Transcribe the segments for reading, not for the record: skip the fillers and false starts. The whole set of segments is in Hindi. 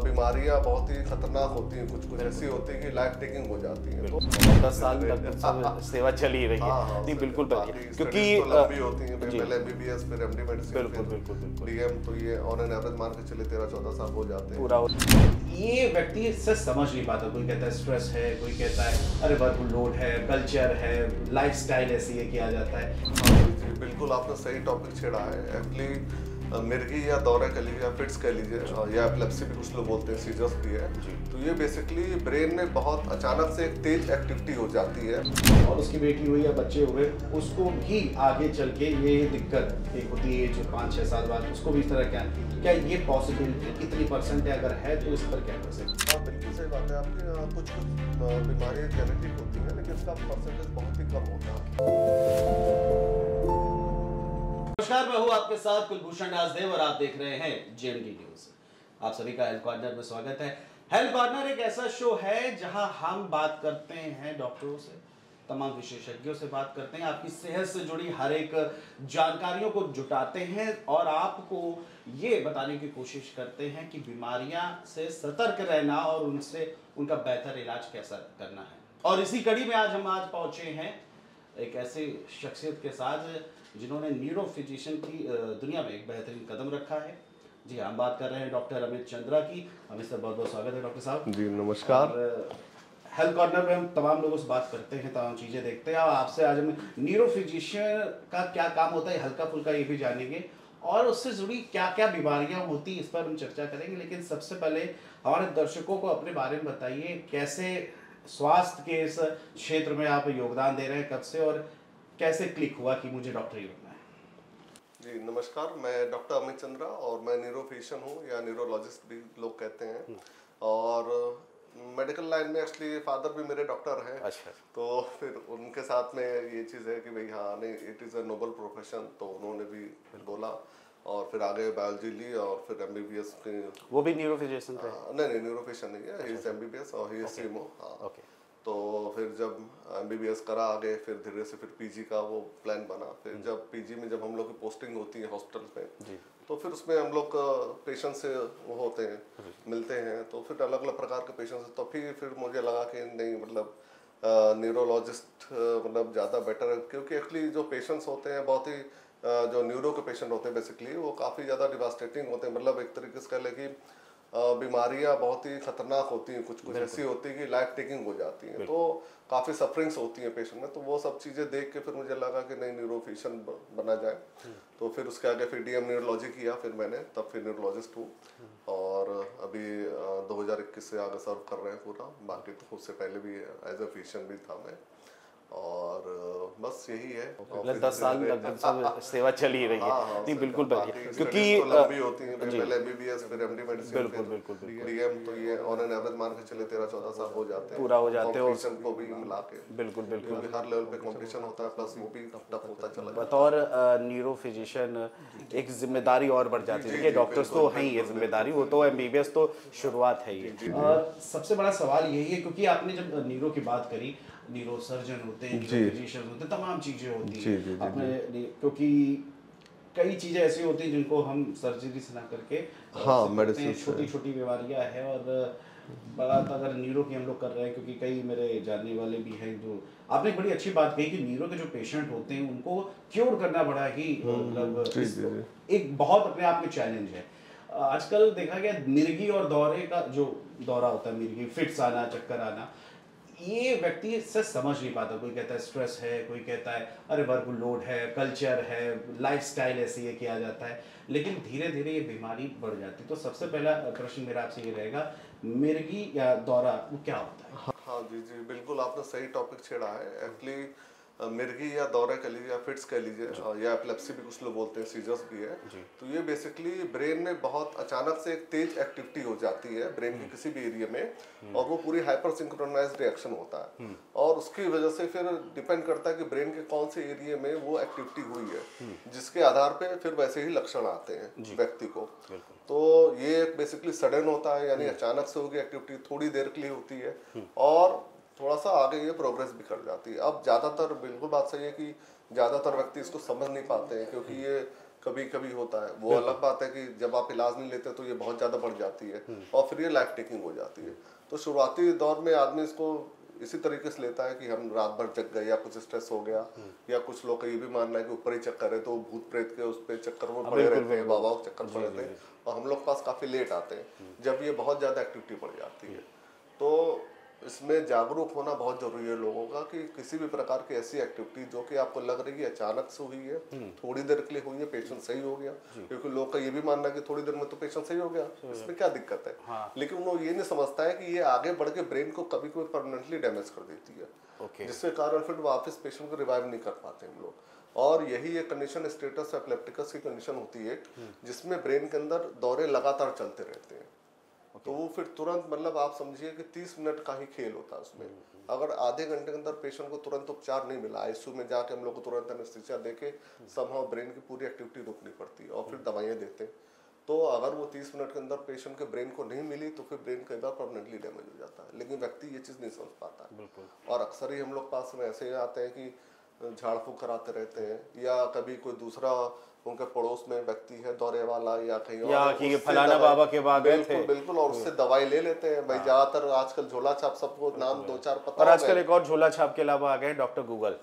बीमारियां बहुत ही खतरनाक होती हैं, कुछ कुछ ऐसी होती है कि लाइफ टेकिंग हो जाती है। तो 10 साल तक सेवा चल ही रही है। नहीं बिल्कुल क्योंकि लंबी होती है, पहले एमबीबीएस फिर एमडी मेडिसिन, बिल्कुल बिल्कुल बिल्कुल डीएम, तो ये ऑन एन एवरेज मान के चले 13-14 साल हो जाते हैं पूरा। ये व्यक्ति सच समझ नहीं पाता। कोई कहता है स्ट्रेस है, कोई कहता है अरे वर्क लोड है, कल्चर है, लाइफस्टाइल ऐसी है किया जाता है। जी बिल्कुल, आपने सही टॉपिक छेड़ा है। एक्चुअली मिर्गी या दौरा कह लीजिए या फिट्स कह लीजिए या एपिलेप्सी भी कुछ लोग बोलते हैं, सीजर्स भी है। तो ये बेसिकली ब्रेन में बहुत अचानक से एक तेज एक्टिविटी हो जाती है और उसकी बेटी हुई या बच्चे हुए, उसको भी आगे चल के ये दिक्कत एक होती है जो 5-6 साल बाद उसको भी इस तरह क्या ये पॉसिबिलिटी कितनी परसेंट है, अगर है तो इस पर क्या कर सकते? हाँ बिल्कुल सही बात है आपकी। कुछ बीमारियाँ जेनेटिक होती हैं, लेकिन इसका परसेंटेज बहुत ही कम होता है। नमस्कार, मैं हूं आपके साथ कुलभूषण राजदेव और आप देख रहे हैं जेएमडी न्यूज। आप सभी का हेल्थ कॉर्नर में स्वागत है। हेल्थ कॉर्नर एक ऐसा शो है जहां हम बात करते हैं डॉक्टरों से, तमाम विशेषज्ञों से बात करते हैं, आपकी सेहत से जुड़ी हर एक जानकारियों को जुटाते हैं और आपको ये बताने की कोशिश करते हैं कि बीमारियां से सतर्क रहना और उनका बेहतर इलाज कैसा करना है। और इसी कड़ी में आज पहुंचे हैं एक ऐसे शख्सियत के साथ जिन्होंने न्यूरो फिजिशियन की दुनिया में एक बेहतरीन कदम रखा है। जी, हम बात कर रहे हैं डॉक्टर अमित चंद्रा की। अमित सर, बहुत बहुत स्वागत है डॉक्टर साहब। जी नमस्कार। हेल्थ कॉर्नर में हम तमाम लोगों से बात करते हैं, तमाम चीज़ें देखते हैं और आपसे आज हम न्यूरो फिजिशियन का क्या काम होता है हल्का फुल्का ये भी जानेंगे और उससे जुड़ी क्या क्या बीमारियां होती इस पर हम चर्चा करेंगे। लेकिन सबसे पहले हमारे दर्शकों को अपने बारे में बताइए, कैसे स्वास्थ्य के इस क्षेत्र में आप योगदान दे रहे हैं, कब से और कैसे क्लिक हुआ कि मुझे डॉक्टरी बनना है? जी नमस्कार, मैं डॉक्टर अमित चंद्रा और मैं न्यूरो फिजिशियन हूँ या न्यूरोलॉजिस्ट भी लोग कहते हैं। और मेडिकल लाइन में एक्चुअली फादर भी मेरे डॉक्टर हैं। अच्छा। तो फिर उनके साथ में ये चीज़ है कि भाई हाँ नहीं, it is a noble profession, तो उन्होंने भी बोला और फिर आगे बायोलॉजी ली और फिर एमबीबीएस की। वो भी न्यूरो फिजिशियन थे? नहीं, न्यूरो फिजिशियन नहीं है, ही इज एमबीबीएस और ही इज सीएमओ। हाँ ओके। तो फिर जब एमबीबीएस करा आगे, फिर धीरे से फिर पीजी का वो प्लान बना। फिर जब पीजी में जब हम लोग की पोस्टिंग होती है हॉस्पिटल में जी, तो फिर उसमें हम लोग पेशेंट से वो होते हैं, मिलते हैं, तो फिर अलग अलग प्रकार के पेशेंट। तो फिर मुझे लगा कि नहीं, मतलब न्यूरोलॉजिस्ट मतलब ज़्यादा बेटर है, क्योंकि एक्चुअली जो पेशेंट्स होते हैं बहुत ही जो न्यूरो के पेशेंट होते हैं बेसिकली वो काफ़ी ज़्यादा डिवास्टेटिंग होते हैं। मतलब एक तरीके से कह लें कि बीमारियां बहुत ही खतरनाक होती हैं, कुछ कुछ ऐसी होती है कि लाइफ टेकिंग हो जाती हैं, तो काफ़ी सफरिंग्स होती हैं पेशेंट में। तो वो सब चीज़ें देख के फिर मुझे लगा कि नहीं, न्यूरो फिजिशियन बना जाए। तो फिर उसके आगे फिर डीएम न्यूरोलॉजी किया फिर मैंने, तब फिर न्यूरोलॉजिस्ट हूँ और अभी 2021 से आगे सर्व कर रहे हैं पूरा। बाकी तो उससे पहले भी एज ए फिजिशियन भी था मैं, और बस यही है। 10 साल लगभग सेवा चल ही रही है। नहीं बिल्कुल क्योंकि लंबी होती है, पहले एमबीबीएस फिर एमडी मेडिसिन, बिल्कुल बिल्कुल डीएम, तो ये ऑन एन एवरेज मान के चले 13-14 साल हो जाते हैं पूरा हो जाते हैं। और को भी मिला के बिल्कुल बिल्कुल क्योंकि हर लेवल पे कंपटीशन होता है, प्लस वो भी टफ होता चला जाता है। बतौर न्यूरो फिजिशियन एक जिम्मेदारी और बढ़ जाती है। देखिए डॉक्टर्स तो हैं ही, ये जिम्मेदारी, वो तो एमबीबीएस तो शुरुआत है ये। सबसे बड़ा सवाल यही है, क्योंकि आपने जब न्यूरो की बात करी, न्यूरो सर्जन होते हैं, फिजिशियन होते हैं, तमाम चीजें होती हैं आपने, क्योंकि कई चीजें ऐसी होती हैं जिनको हम सर्जरी से ना करके मेडिसिन, छोटी छोटी बीमारियां हैं और बात अगर न्यूरो की हम लोग कर रहे हैं, क्योंकि कई मेरे जानने वाले भी हैं जो, आपने एक बड़ी अच्छी बात कही कि न्यूरो के जो पेशेंट होते हैं उनको क्योर करना बड़ा ही मतलब एक बहुत अपने आप में चैलेंज है। आजकल देखा गया मिर्गी और दौरे का जो दौरा होता है, मिर्गी फिट्स आना, चक्कर आना, ये व्यक्ति सच समझ नहीं पाता। कोई कहता है स्ट्रेस है, कोई कहता है अरे वर्क लोड है, कल्चर है, लाइफस्टाइल ऐसी है किया जाता है, लेकिन धीरे धीरे ये बीमारी बढ़ जाती है। तो सबसे पहला प्रश्न मेरा आपसे ये रहेगा, मिर्गी या दौरा वो क्या होता है? हाँ जी बिल्कुल, आपने सही टॉपिक छेड़ा है। एक्चुअली मिर्गी या दौरा कह लीजिए या फिट्स कह लीजिए या एपिलेप्सी भी कुछ लोग बोलते हैं, सीजर्स भी है। तो ये बेसिकली ब्रेन में बहुत अचानक से एक तेज एक्टिविटी हो जाती है ब्रेन के किसी भी एरिया में, और वो पूरी हाइपर सिंक्रोनाइज्ड रिएक्शन होता है, और उसकी वजह से फिर डिपेंड करता है कि ब्रेन के कौन से एरिया में वो एक्टिविटी हुई है, जिसके आधार पे फिर वैसे ही लक्षण आते हैं व्यक्ति को। तो ये बेसिकली सडन होता है, यानी अचानक से होगी एक्टिविटी, थोड़ी देर के लिए होती है और थोड़ा सा आगे ये प्रोग्रेस भी कर जाती है। अब ज़्यादातर बिल्कुल बात सही है कि ज़्यादातर व्यक्ति इसको समझ नहीं पाते हैं, क्योंकि ये कभी कभी होता है, वो अलग बात है कि जब आप इलाज नहीं लेते तो ये बहुत ज़्यादा बढ़ जाती है और फिर ये लाइफ टेकिंग हो जाती है। तो शुरुआती दौर में आदमी इसको इसी तरीके से लेता है कि हम रात भर जग गए या कुछ स्ट्रेस हो गया, या कुछ लोग का ये भी मानना है कि ऊपर ही चक्कर है तो भूत प्रेत के उस पर चक्कर में पड़े रहते हैं, बाबाओं के चक्कर पड़े रहते हैं और हम लोग के पास काफ़ी लेट आते हैं जब ये बहुत ज़्यादा एक्टिविटी बढ़ जाती है। तो इसमें जागरूक होना बहुत जरूरी है लोगों का कि किसी भी प्रकार की ऐसी एक्टिविटी जो कि आपको लग रही है अचानक से हुई है, थोड़ी देर के लिए हुई है, पेशेंट सही हो गया, क्योंकि लोग का ये भी मानना है कि थोड़ी देर में तो पेशेंट सही हो गया, इसमें क्या दिक्कत है। लेकिन वो ये नहीं समझता है कि ये आगे बढ़ के ब्रेन को कभी कभी परमानेंटली डैमेज कर देती है, जिसके कारण फिर वापस पेशेंट को रिवाइव नहीं कर पाते हम लोग। और यही एक कंडीशन स्टेटस एपिलेप्टिकस की कंडीशन होती है जिसमें ब्रेन के अंदर दौरे लगातार चलते रहते हैं। तो वो फिर तुरंत मतलब आप समझिए कि 30 मिनट का ही खेल होता है उसमें। अगर आधे घंटे के अंदर पेशेंट को तुरंत उपचार नहीं मिला, आईसीयू में जाके हम लोग को तुरंत एनेस्थीसिया देके समहाउ ब्रेन की पूरी एक्टिविटी रोकनी पड़ती है और फिर दवाइयाँ देते हैं। तो अगर वो 30 मिनट के अंदर पेशेंट के ब्रेन को नहीं मिली तो फिर ब्रेन कई बार परमानेंटली डैमेज हो जाता है, लेकिन व्यक्ति ये चीज़ नहीं समझ पाता है। और अक्सर ही हम लोग पास में ऐसे ही आते हैं कि झाड़ फूक कराते रहते हैं, या कभी कोई दूसरा उनके पड़ोस में व्यक्ति है दौरे वाला या कहीं और, या कि फलाना बाबा के वहाँ गए थे, बिल्कुल, और उससे दवाई ले लेते हैं भाई। ज्यादातर आजकल झोला छाप सबको नाम 2-4 पता, और आजकल एक और झोला छाप के अलावा आ गए डॉक्टर गूगल।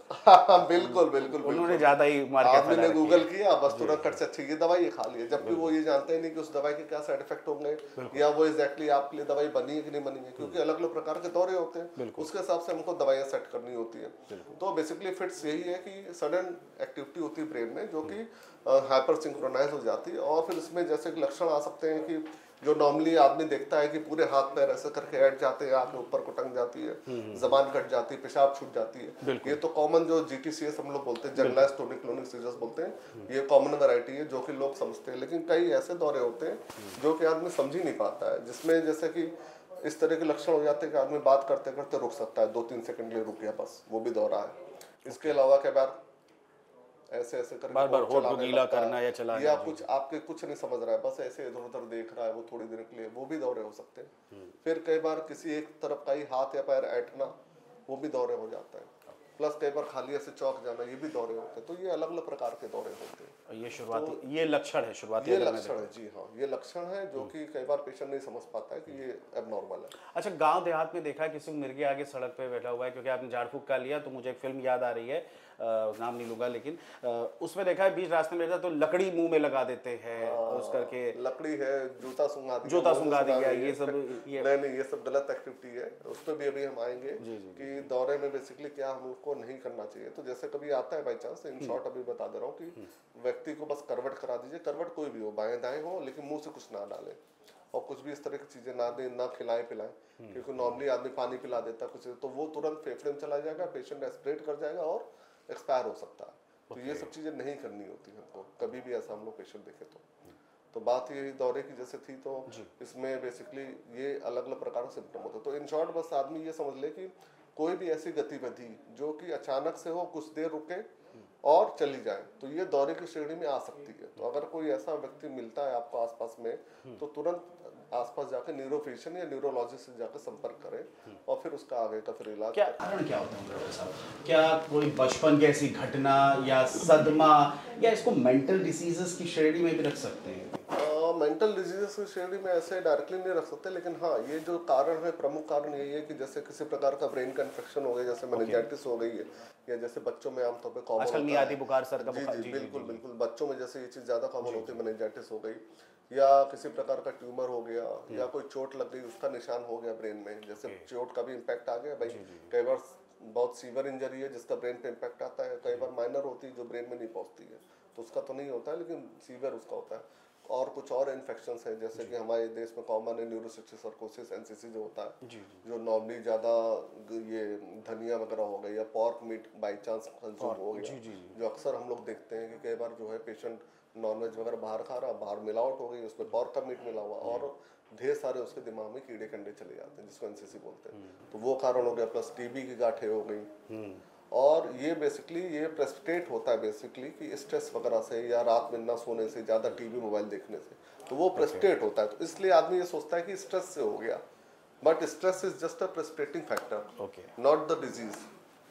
बिल्कुल बिल्कुल, उन्होंने ज्यादा ही मार्केट आदमी ने गूगल किया बस तुरंत कट से अच्छी ये दवाई खा ली, जबकि वो ये जानते ही नहीं कि उस दवाई के क्या साइड इफेक्ट होंगे या वो एग्जैक्टली आपके लिए दवाई बनी है कि नहीं बनी है, क्योंकि अलग अलग प्रकार के दौरे होते हैं, उसके हिसाब से हमको दवाइयाँ सेट करनी होती है। तो बेसिकली फिट्स यही है कि सडन एक्टिविटी होती है ब्रेन में जो कि हाइपर सिंक्रोनाइज हो जाती है, और फिर इसमें जैसे कि लक्षण आ सकते हैं कि जो नॉर्मली आदमी देखता है कि पूरे हाथ पैर ऐसे करके ऐड जाते हैं, आंखें ऊपर को टंग जाती है, जबान कट जाती है, पेशाब छूट जाती है। ये तो कॉमन जो GTCS हम लोग बोलते हैं, जनरलाइज्ड टोनिक क्लोनिक सीजर्स बोलते हैं, ये कॉमन वैरायटी है जो कि लोग समझते हैं। लेकिन कई ऐसे दौरे होते हैं जो कि आदमी समझ ही नहीं पाता है, जिसमें जैसे कि इस तरह के लक्षण हो जाते हैं कि आदमी बात करते करते रुक सकता है, 2-3 सेकंड के लिए रुक गया बस, वो भी दौरा है। इसके अलावा कई बार ऐसे ऐसे करके बार-बार होठ को गीला करना या चलाना, या कुछ आपके कुछ नहीं समझ रहा है, बस ऐसे इधर उधर देख रहा है वो थोड़ी देर के लिए, वो भी दौरे हो सकते हैं। फिर कई बार किसी एक तरफ का ही हाथ या पैर ऐंठना, वो भी दौरे हो जाता है। प्लस कई बार खाली ऐसे चौक जाना, ये भी दौरे होते हैं। तो ये अलग अलग प्रकार के दौरे होते हैं। ये शुरुआती तो ये लक्षण है, शुरुआती ये लक्षण है जी, हाँ ये लक्षण है जो कि कई बार पेशेंट नहीं समझ पाता है कि ये एबनॉर्मल है। अच्छा, गांव देहात में देखा है किसी मिर्गी आगे सड़क पे बैठा हुआ है, क्योंकि आपने झाड़ फूक का लिया तो मुझे एक फिल्म याद आ रही है, नाम नहीं लूंगा, लेकिन उसमें देखा है बीच रास्ते में तो लकड़ी मुंह में लगा देते हैं उस करके, लकड़ी है, जूता सूंघा दिया, ये सब नहीं ये सब गलत एक्टिविटी है। उस पर भी अभी हम आएंगे कि दौरे में बेसिकली क्या हमको नहीं करना चाहिए। तो जैसे कभी आता है बाई चांस, इन शॉर्ट अभी बता दे रहा हूँ कि व्यक्ति को बस करवट करा दीजिए, करवट कोई भी हो, बाएं दाएं हो, लेकिन मुंह से कुछ ना डाले और कुछ भी इस तरह की चीजें ना दें, ना खिलाएं पिलाएं, क्योंकि नॉर्मली आदमी पानी पिला देता है कुछ, तो वो तुरंत फेफड़े में चला जाएगा, पेशेंट एस्पिरेट कर जाएगा और एक्सपायर हो सकता है। तो ये सब चीजें नहीं करनी होती हमको, कभी भी ऐसा हम लोग पेशेंट देखे तो बात यही दौरे की जैसे थी, तो इसमें बेसिकली ये अलग अलग प्रकार के सिम्टम होते हैं। तो इन शॉर्ट बस आदमी ये समझ ले कि कोई भी ऐसी गतिविधि जो कि अचानक से हो, कुछ देर रुके और चली जाए, तो ये दौरे की श्रेणी में आ सकती है। तो अगर कोई ऐसा व्यक्ति मिलता है आपको आसपास में, तो तुरंत आसपास जाकर न्यूरोफिजिशियन या न्यूरोलॉजिस्ट से जाकर संपर्क करें और फिर उसका आगे का फिर इलाज। क्या कारण क्या होता है डॉक्टर साहब? क्या कोई बचपन की ऐसी घटना या सदमा, या इसको मेंटल डिसीजेस की श्रेणी में भी रख सकते हैं? मेंटल डिजीजेस की श्रेणी में ऐसे डायरेक्टली नहीं रख सकते, लेकिन हाँ ये जो कारण है, प्रमुख कारण यही है कि जैसे किसी प्रकार का ब्रेन का इन्फेक्शन हो गया, जैसे मेनिंजाइटिस हो गई है, या जैसे बच्चों में आमतौर पे कॉमन आजकल मियादी बुखार, सर का बुखार, जी बिल्कुल बिल्कुल, बच्चों में जैसे ये चीज़ ज़्यादा कॉमन होती है, मेनिंजाइटिस हो गई, या किसी प्रकार का ट्यूमर हो गया, या कोई चोट लग गई, उसका निशान हो गया ब्रेन में, जैसे चोट का भी इम्पैक्ट आ गया भाई। कई बार बहुत सीवियर इंजरी है जिसका ब्रेन पे इम्पैक्ट आता है, कई बार माइनर होती है जो ब्रेन में नहीं पहुंचती है, तो उसका तो नहीं होता है, लेकिन सीवियर उसका होता है। और कुछ और इन्फेक्शंस है, जैसे कि हमारे देश में कॉमन है न्यूरोसिस्टिक सर्कोसिस, NCC जो होता है, जो नॉर्मली ज़्यादा ये धनिया वगैरह हो गई या pork meat by chance consume हो गया, जो अक्सर हम लोग देखते हैं कि कई बार जो है पेशेंट नॉनवेज वगैरह बाहर खा रहा, बाहर मिलावट हो गई, उसमें पॉर्क का मीट मिला हुआ, और ढेर सारे उसके दिमाग में कीड़े कंडे चले जाते हैं जिसको NCC बोलते हैं, तो वो कारण हो गया। प्लस TB की गांठें हो गई, और ये बेसिकली ये प्रेसिपिटेट होता है बेसिकली कि स्ट्रेस वगैरह से या रात में ना सोने से, ज़्यादा TV मोबाइल देखने से, तो वो प्रेसिपिटेट होता है। तो इसलिए आदमी ये सोचता है कि स्ट्रेस से हो गया, but stress is just a precipitating factor, not the disease.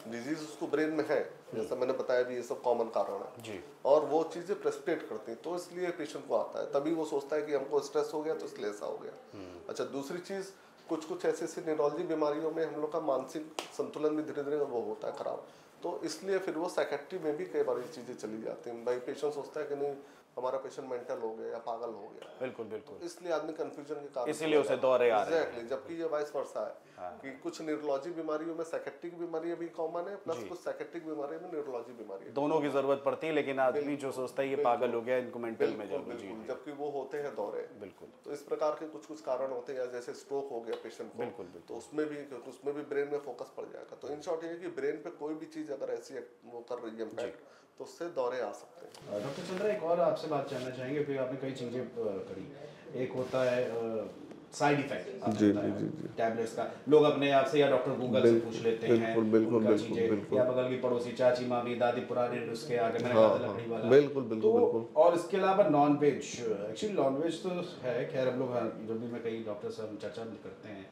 Disease उसको ब्रेन में है, जैसा मैंने बताया भी, ये सब कॉमन कारण है जी। और वो चीज़ें प्रेसिपिटेट करती हैं, तो इसलिए पेशेंट को आता है, तभी वो सोचता है कि हमको स्ट्रेस हो गया तो इसलिए ऐसा हो गया। अच्छा, दूसरी चीज़, कुछ कुछ ऐसी ऐसी न्यूरोलॉजी बीमारियों में हम लोग का मानसिक संतुलन भी धीरे धीरे वो होता है खराब, तो इसलिए फिर वो साइकेट्री में भी कई बार ये चीज़ें चली जाती हैं। भाई पेशेंट सोचता है कि नहीं हमारा पेशेंट मेंटल हो गया या पागल हो गया, बिल्कुल बिल्कुल, इसलिए आदमी कंफ्यूजन के कारण इसीलिए उसे दौरे आ रहे हैं। एग्जैक्टली, जबकि ये वाइस वर्सा है कि कुछ न्यूरोलॉजी बीमारियों में साइकेट्रिक बीमारियां भी कॉमन है, प्लस कुछ साइकेट्रिक बीमारियों में न्यूरोलॉजी बीमारी है, दोनों की जरूरत पड़ती है, लेकिन आदमी जो सोचता है ये पागल हो गया, इनको मेंटल में जाओ। जी, जबकि वो होते हैं दौरे। बिल्कुल, तो इस प्रकार के कुछ कुछ कारण होते हैं, जैसे स्ट्रोक हो गया पेशेंट को, बिल्कुल, तो उसमें भी ब्रेन में फोकस पड़ जाएगा। तो इन शॉर्ट ये है कि ब्रेन पे कोई भी चीज़ अगर ऐसी वो कर रही है इम्पैक्ट, तो उससे दौरे आ सकते हैं। डॉक्टर चंद्रा, एक और आपसे बात जानना चाहेंगे, फिर आपने कई चीज़ें करी। एक होता है साइड इफेक्ट, जी जी जी जी, टैबलेट्स का। लोग अपने आप से या डॉक्टर गूगल से पूछ लेते हैं, बिल्कुल बिल्कुल उनका बिल्कुल चीजें, बिल्कुल, या बगल की पड़ोसी चाची मामी दादी पुराने नुस्खे आगे मैंने हाँ कहा था लकड़ी वाला, बिल्कुल बिल्कुल बिल्कुल। और इसके अलावा non veg, actually non veg तो है, खैर हम लोग जब भी मैं कई डॉक्टर से हम चर्चा करते हैं,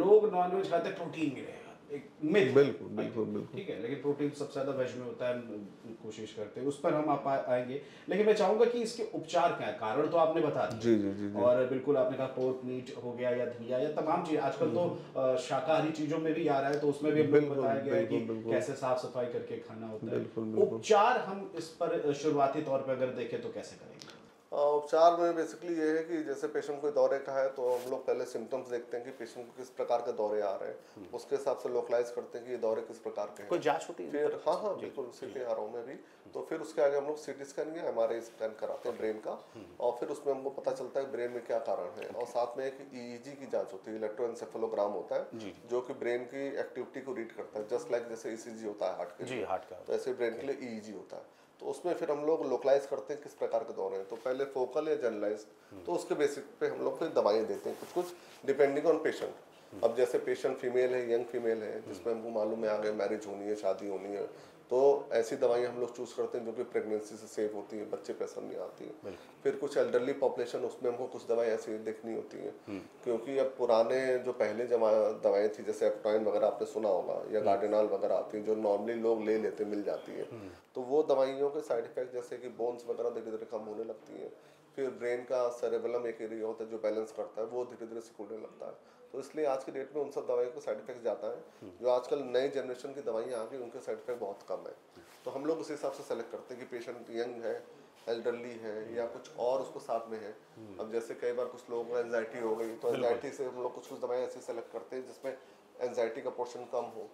लोग नॉन वेज खाते हैं प्रोटीन मिलेगा, एक मिथ, बिल्कुल बिल्कुल बिल्कुल, ठीक है, लेकिन प्रोटीन सबसे ज्यादा वेज में होता है, हम कोशिश करते हैं, उस पर हम आप आएंगे। लेकिन मैं चाहूंगा कि इसके उपचार क्या है, कारण तो आपने बता दिया, जी जी जी जी, और बिल्कुल आपने कहा पोर्क मीट हो गया या धनिया या तमाम चीज, आजकल तो शाकाहारी चीजों में भी आ रहा है, तो उसमें भी हम लोग बताया गया है कि कैसे साफ सफाई करके खाना होता है। उपचार हम इस पर शुरुआती तौर पर अगर देखें तो कैसे करेंगे? उपचार में बेसिकली ये है कि जैसे पेशेंट को दौरे का है, तो हम लोग पहले सिम्टम्स देखते हैं कि पेशेंट को किस प्रकार के दौरे आ रहे हैं, उसके हिसाब से लोकलाइज करते हैं कि ये दौरे किस प्रकार के हैं। कोई जांच होती है फिर हाँ बिल्कुल, CPRO में भी, तो फिर उसके आगे हम लोग CT स्कैन या MRI स्कैन कराते हैं ब्रेन का, और फिर उसमें हमको पता चलता है ब्रेन में क्या कारण है, और साथ में एक EEG की जांच होती है, इलेक्ट्रोएन्सेफेलोग्राम होता है, जो कि ब्रेन की एक्टिविटी को रीड करता है, जस्ट लाइक जैसे ECG होता है हार्ट के लिए, हार्ट का, तो ऐसे ब्रेन के लिए EEG होता है। तो उसमें फिर हम लोग लोकलाइज करते हैं किस प्रकार के दौरे हैं, तो पहले फोकल या जनरलाइज, तो उसके बेसिक पे हम लोग फिर दवाइयाँ देते हैं, कुछ कुछ डिपेंडिंग ऑन पेशेंट। अब जैसे पेशेंट फीमेल है, यंग फीमेल है, जिसमें हमको मालूम है आगे मैरिज होनी है, शादी होनी है, तो ऐसी दवाइयाँ हम लोग चूज करते हैं जो कि प्रेगनेंसी से सेफ होती है, बच्चे पसंद नहीं आती है। फिर कुछ एल्डरली पॉपुलेशन, उसमें हमको कुछ दवाएं ऐसी देखनी होती हैं, क्योंकि अब पुराने जो पहले दवाएं थी, जैसे एप्टाइन वगैरह आपने सुना होगा, या गार्डेनाल वगैरह आती हैं जो नॉर्मली लोग ले लेते, मिल जाती है, तो वो दवाइयों के साइड इफेक्ट जैसे कि बोन्स वगैरह धीरे धीरे कम होने लगती हैं। फिर ब्रेन का सेरेबेलम एक एरिया होता है जो बैलेंस करता है, वो धीरे धीरे सिकुड़ने लगता है। तो इसलिए आज की डेट में उन सब दवाइयों को साइड इफेक्ट ज़्यादा है, जो आजकल नई जनरेशन की दवाइयाँ आ गई उनके साइड इफेक्ट बहुत कम है। तो हम लोग उस हिसाब से सेलेक्ट करते हैं कि पेशेंट यंग है, एल्डरली है, या कुछ और उसको साथ में है। अब जैसे कई बार कुछ लोगों को एंजाइटी हो गई, तो एंजाइटी से हम लोग कुछ कुछ दवाएं ऐसी सेलेक्ट करते हैं जिसमें एंजाइटी का पोर्शन कम हो,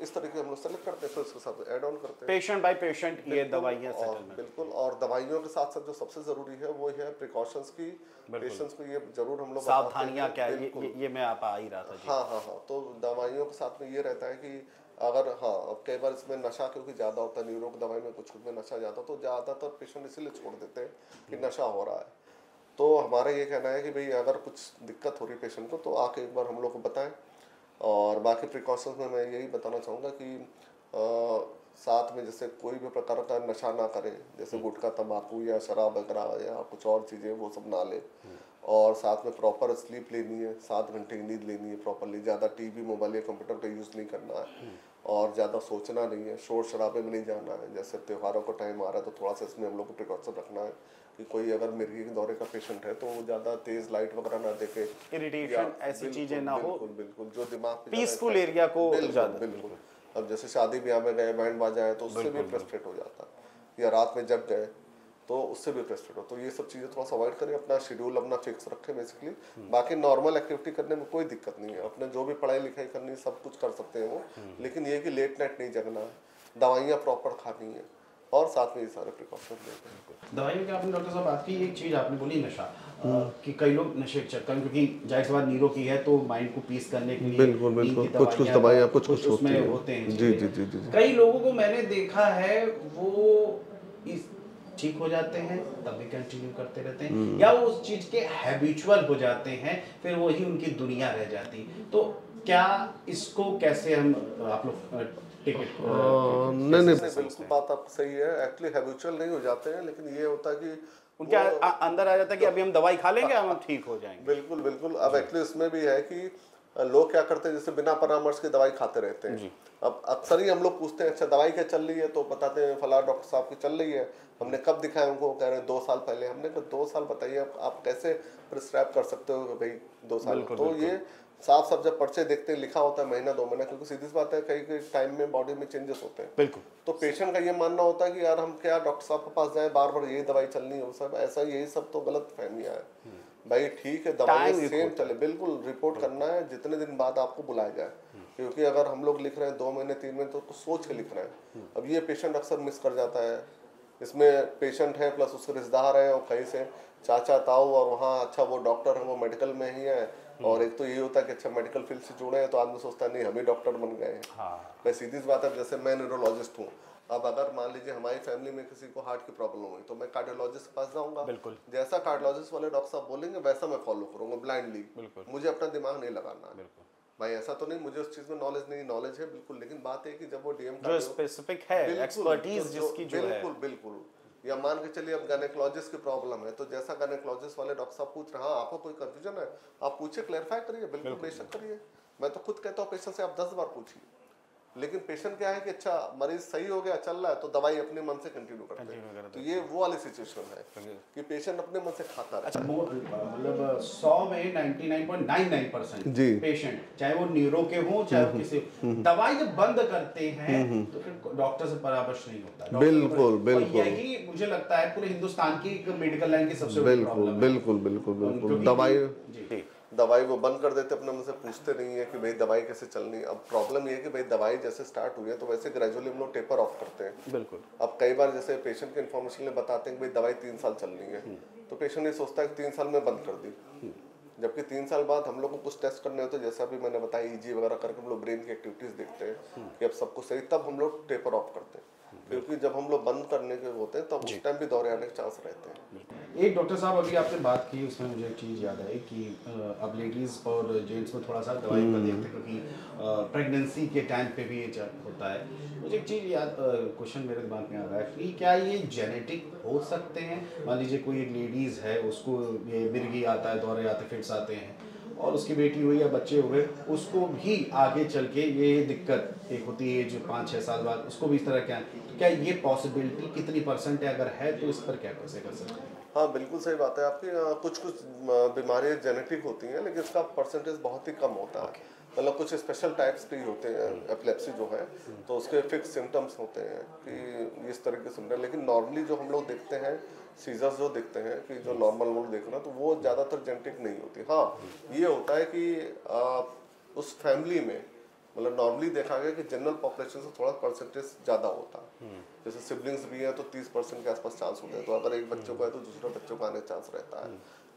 इस तरीके हम लोग सेलेक्ट करते हैं, फिर उसके साथ ऐड ऑन करते हैं पेशेंट बाय पेशेंट ये दवाइयाँ सेटल। बिल्कुल, और दवाइयों के साथ साथ जो सबसे जरूरी है वो है प्रिकॉशंस की, पेशेंट्स को ये जरूर हम लोग सावधानियाँ क्या है, ये मैं आप आ ही रहा था जी। हाँ, तो दवाइयों के साथ में ये रहता है कि अगर अब कई बार इसमें नशा क्योंकि ज़्यादा होता है, न्यूरो की दवाई में कुछ में नशा ज़्यादा, तो ज़्यादातर पेशेंट इसीलिए छोड़ देते हैं कि नशा हो रहा है। तो हमारा ये कहना है कि भाई अगर कुछ दिक्कत हो रही है पेशेंट को, तो आके एक बार हम लोग को बताएं। और बाकी प्रिकॉशंस में मैं यही बताना चाहूँगा कि साथ में जैसे कोई भी प्रकार का नशा ना करें, जैसे गुटखा, तंबाकू या शराब वगैरह या कुछ और चीज़ें, वो सब ना ले। और साथ में प्रॉपर स्लीप लेनी है, 7 घंटे की नींद लेनी है प्रॉपरली, ज़्यादा टीवी, मोबाइल या कंप्यूटर का यूज़ नहीं करना है, और ज़्यादा सोचना नहीं है, शोर शराबे में नहीं जाना है। जैसे त्योहारों का टाइम आ रहा है, तो थोड़ा सा इसमें हम लोग को प्रिकॉशन रखना है कि कोई अगर मिर्गी के दौरे का पेशेंट है तो वो ज़्यादा तेज़ लाइट वगैरह ना देखे, इरिटेशन ऐसी चीज़ें ना हो, बिल्कुल जो दिमाग पे पीसफुल एरिया को बिल्कुल। अब जैसे शादी ब्याह में गए, बैंड बाजा है, तो उससे भी फ्रस्ट्रेट हो जाता है, या रात में जग गए तो उससे भी फ्रस्ट्रेट हो। तो ये सब चीज़ें थोड़ा सा अवॉइड करें, अपना शेड्यूल अपना फिक्स रखें बेसिकली। बाकी नॉर्मल एक्टिविटी करने में कोई दिक्कत नहीं है, अपने जो भी पढ़ाई लिखाई करनी है सब कुछ कर सकते हैं वो, लेकिन ये कि लेट नाइट नहीं जगना है, दवाइयाँ प्रॉपर खानी है, और साथ में ये सारे प्रिकॉशन लेते हैं। दवाइयों की आपने डॉक्टर साहब बात की, एक चीज़ आपने बोली नशा, कि कई लोग नशे के चक्कर में, क्योंकि जाहिर सी बात नीरो की है तो माइंड को पीस करने के लिए बिल्कुल कुछ कुछ दवाइयाँ कुछ उसमें होते हैं। जी। कई लोगों को मैंने देखा है वो इस ठीक हो जाते हैं तब भी कंटिन्यू करते रहते हैं, या वो उस चीज के हैबिचुअल हो जाते हैं, फिर वही उनकी दुनिया रह जाती। तो क्या इसको कैसे हम आप लोग टिकट नहीं बिल्कुल बात आप सही है, एक्चुअली हैबिचुअल नहीं हो जाते हैं, लेकिन ये होता है कि उनके अंदर आ जाता है कि अभी हम दवाई खा लेंगे, हम ठीक हो जाएंगे। बिल्कुल। अब एक्चुअली इसमें भी है कि लोग क्या करते हैं जैसे बिना परामर्श की दवाई खाते रहते हैं। अब अक्सर ही हम लोग पूछते हैं अच्छा दवाई क्या चल रही है, तो बताते हैं फला डॉक्टर साहब की चल रही है। हमने कब दिखाया उनको, कह रहे हैं 2 साल पहले। हमने कहा 2 साल बताइए आप कैसे प्रिस्क्राइब कर सकते हो कि भाई 2 साल। तो ये साफ साफ जब पर्चे देखते हैं लिखा होता है महीना 2 महीना, क्योंकि सीधी सी बात है कई टाइम में बॉडी में चेंजेस होते हैं। बिल्कुल। तो पेशेंट का ये मानना होता है कि यार हम क्या डॉक्टर साहब के पास जाए, बार बार यही दवाई चलनी है, वो सब ऐसा, यही सब तो गलत फहमियाँ है। भाई ठीक है दवाई सेम चले, बिल्कुल रिपोर्ट करना है, जितने दिन बाद आपको बुलाया जाए। क्योंकि अगर हम लोग लिख रहे हैं 2 महीने 3 महीने तो सोच के लिख रहे हैं। अब ये पेशेंट अक्सर मिस कर जाता है। इसमें पेशेंट है प्लस उसके रिश्तेदार है और कहीं से चाचा ताऊ, और वहाँ अच्छा वो डॉक्टर है वो मेडिकल में ही है। और एक तो ये होता है कि अच्छा मेडिकल फील्ड से जुड़े हैं तो आदमी सोचता है नहीं हम ही डॉक्टर बन गए हैं। मैं सीधी सी बात है, जैसे मैं न्यूरोलॉजिस्ट हूँ, अब अगर मान लीजिए हमारी फैमिली में किसी को हार्ट की प्रॉब्लम हुई तो मैं कार्डियोलॉजिस्ट के पास जाऊंगा। बिल्कुल। जैसा कार्डियोलॉजिस्ट वाले डॉक्टर साहब बोलेंगे वैसा मैं फॉलो करूंगा ब्लाइंडली। मुझे अपना दिमाग नहीं लगाना है। भाई ऐसा तो नहीं मुझे उस चीज में नॉलेज नहीं, नॉलेज है बिल्कुल, लेकिन बात है कि जब वो डीएम जो स्पेसिफिक है एक्सपर्टीज जिसकी जो है, बिल्कुल। या मान के चलिए अब गायनेकोलॉजिस्ट की प्रॉब्लम है तो जैसा गायनेकोलॉजिस्ट वाले डॉक्टर साहब पूछ रहे हैं, आपको कोई कंफ्यूजन है आप पूछिए, क्लैरिफाई करिए, बिल्कुल बेशक करिए। मैं तो खुद कहता हूँ पेशेंट से आप 10 बार पूछिए। लेकिन पेशेंट क्या है कि अच्छा मरीज सही हो गया चल रहा है तो दवाई अपने मन से कंटिन्यू करते हैं। तो ये वो वाली सिचुएशन है कि पेशेंट अपने मन से खाता है। अच्छा मतलब 100 में 99.99% जी पेशेंट चाहे वो न्यूरो के हों चाहे वो किसी, दवाई जब बंद करते हैं तो फिर डॉक्टर से परामर्श नहीं होता। बिल्कुल बिल्कुल। यही मुझे लगता है पूरे हिंदुस्तान की मेडिकल लाइन की सबसे बड़ी बिल्कुल प्रॉब्लम है। बिल्कुल बिल्कुल बिल्कुल। दवाई वो बंद कर देते, अपने मुझसे पूछते नहीं है कि भाई दवाई कैसे चलनी है। अब प्रॉब्लम ये है कि भाई दवाई जैसे स्टार्ट हुई है तो वैसे ग्रेजुअली हम लोग टेपर ऑफ करते हैं। बिल्कुल। अब कई बार जैसे पेशेंट के इन्फॉर्मेशन में बताते हैं कि भाई दवाई 3 साल चलनी है, तो पेशेंट ये सोचता है कि 3 साल में बंद कर दी, जबकि 3 साल बाद हम लोग को कुछ टेस्ट करने होते हैं, जैसा भी मैंने बताया ईजी वगैरह करके हम लोग ब्रेन की एक्टिविटीज देखते हैं कि अब सब कुछ सही, तब हम लोग टेपर ऑफ करते हैं। क्योंकि जब हम लोग बंद करने के होते हैं तब उस टाइम भी दौरे आने के चांस रहते हैं। एक डॉक्टर साहब अभी आपने बात की उसमें मुझे एक चीज़ याद आई कि अब लेडीज़ और जेंट्स में थोड़ा सा दवाई का देखते हैं क्योंकि प्रेगनेंसी के टाइम पे भी ये होता है। मुझे एक चीज़ याद क्वेश्चन मेरे दिमाग में आ रहा है कि क्या ये जेनेटिक हो सकते हैं? मान लीजिए कोई एक लेडीज़ है उसको ये मिर्गी आता है, दौरे आते फिट्स आते हैं और उसकी बेटी हुई या बच्चे हुए, उसको भी आगे चल के ये दिक्कत एक होती है जो 5-6 साल बाद उसको भी इस तरह क्या ये पॉसिबिलिटी कितनी % है? अगर है तो इस पर क्या कैसे कर सकते हैं? हाँ बिल्कुल सही बात है आपकी। कुछ बीमारियाँ जेनेटिक होती हैं लेकिन इसका परसेंटेज बहुत ही कम होता है। मतलब कुछ स्पेशल टाइप्स के होते हैं, एपिलेप्सी जो है तो उसके फिक्स सिम्टम्स होते हैं कि इस तरह के सिम्टम। लेकिन नॉर्मली जो हम लोग देखते हैं सीजर्स जो देखते हैं कि जो नॉर्मल लोग देख रहे हैं तो वो ज़्यादातर जेनेटिक नहीं होती। हाँ ये होता है कि उस फैमिली में मतलब नॉर्मली देखा गया कि जनरल पॉपुलेशन से थोड़ा परसेंटेज ज़्यादा होता है। जैसे सिबलिंग्स भी हैं तो 30% के आसपास चांस होते हैं, तो अगर एक बच्चों को है तो दूसरे बच्चों को आने का चांस रहता है,